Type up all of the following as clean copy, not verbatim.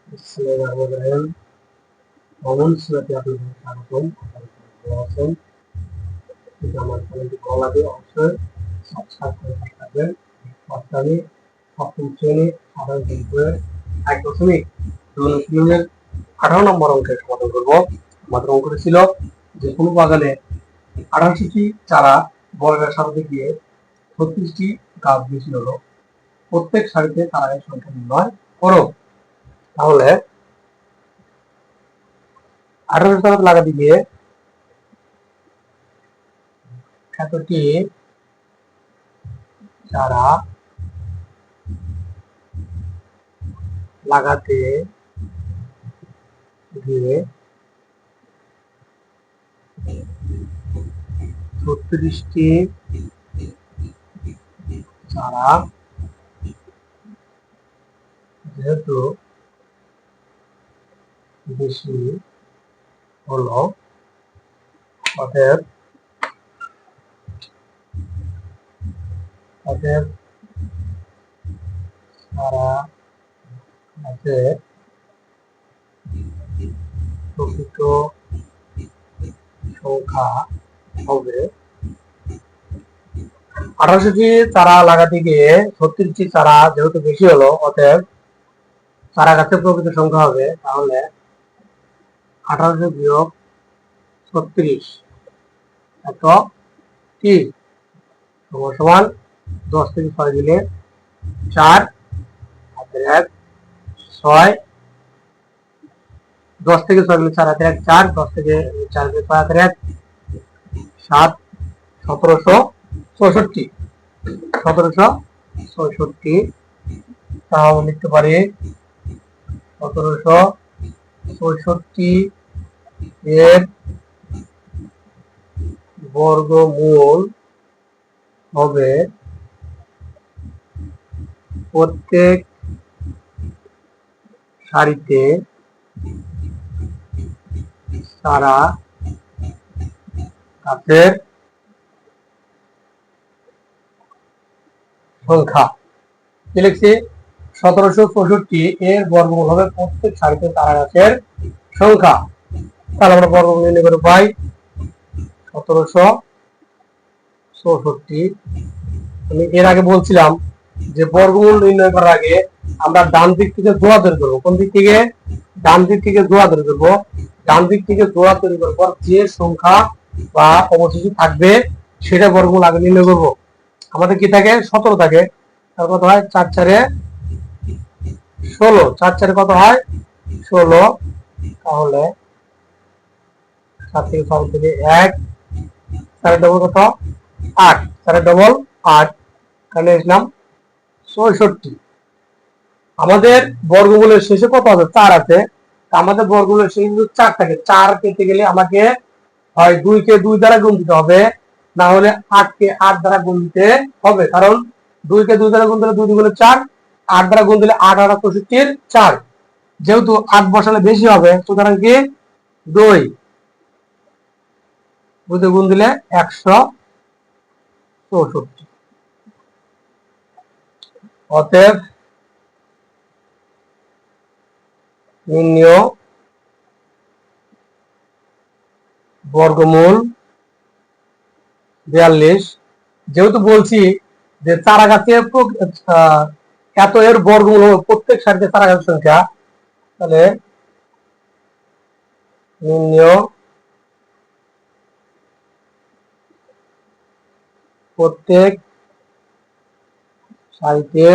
বিসমিল্লাহিররহমানিররহিম। অমন সুরাতে আপনাদের স্বাগতম। ভালো আছেন? যদি আমার চ্যানেলটি ভালো লাগে অবশ্যই সাবস্ক্রাইব করে পাশে থাকবেন। আজকে আমি সপ্তম শ্রেণীর সাধারণ গণিতের 1.2 18 নম্বর অঙ্কের সমাধান করব। আমাদের অঙ্কটি ছিল যে কোনো বাগানে 18টি চারা বর্গের সাথে গিয়ে 36টি গাছ বেশি হলো, প্রত্যেক সারিতে চারাগাছের সংখ্যা নির্ণয় করো। তাহলে 18 চারা লাগাতে গিয়ে এতটি চারা লাগাতে গিয়ে 36টি চারা যেহেতু বেশি হলো, অতএব চারা গাছের প্রকৃত সংখ্যা হবে 18টি চারা লাগাতে গিয়ে 36টি চারা যেহেতু বেশি হলো, অতএব চারা গাছের প্রকৃত সংখ্যা হবে, তাহলে 18 বিয়োগ 36 এত কি সমান 10 থেকে 6 দিলে 4 হাতের 1 6, 10 থেকে 6 দিলে 4 হাতের 1 4, 10 থেকে 4 দিলে 5 হাতের 1 7, 1764 তাহলে লিখতে পারি 1764 এর বর্গমূল হবে প্রত্যেক সারিতে চারা গাছের সংখ্যা। কি লিখছি? 1764 এর বর্গমূল হবে প্রত্যেক সারিতে চারা গাছের সংখ্যা। তাহলে আমরা বর্গমূল নির্ণয় করে পাই 1764। আমি এর আগে বলছিলাম যে বর্গমূল নির্ণয় করার আগে আমরা ডান দিক থেকে জোড়া তৈরি করবো। কোন দিক থেকে? ডান দিক থেকে জোড়া তৈরি করবো। ডান দিক থেকে জোড়া তৈরি করার পর যে সংখ্যা বা অবশিষ্ট থাকবে সেটা বর্গমূল আগে নির্ণয় করবো। আমাদের কি থাকে? 17 থাকে। তার কত হয়? 4 4 16। 4 4 কত হয়? 16। তাহলে 7 থেকে 6 থেকে 1, 4 ডবল কত? 8, 4 ডবল 8, তাহলে লিখলাম 64। আমাদের বর্গমূলের শেষে কত আছে? 4 আছে। আমাদের বর্গমূলের শেষে কিন্তু 4 থাকে। 4 পেতে গেলে আমাকে হয় 2 কে 2 দ্বারা গুণ দিতে হবে, না হলে 8 কে 8 দ্বারা গুণ দিতে হবে। কারণ 2 কে 2 দ্বারা গুণ দিলে 2 দুগুণে 4, 8 দ্বারা গুণ দিলে 8 8 64 4। যেহেতু 8 বসালে বেশি হবে, সুতরাং কি 2 2 গুণ দিলে 164। অতএব নির্ণয় বর্গমূল 42। যেহেতু বলছি যে চারা গাছের এত এর বর্গমূল হবে প্রত্যেক সারিতে চারা গাছের সংখ্যা, তাহলে নির্ণয় প্রত্যেক সারিতে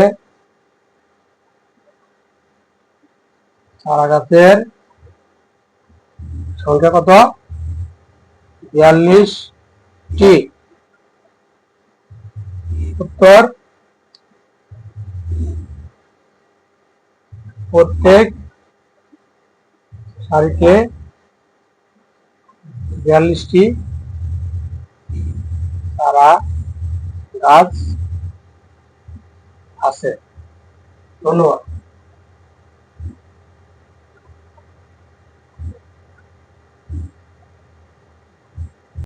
চারা গাছের সংখ্যা কত? 42টি। উত্তর প্রত্যেক সারিতে 42টি চারা গাছ আছে। ধন্যবাদ।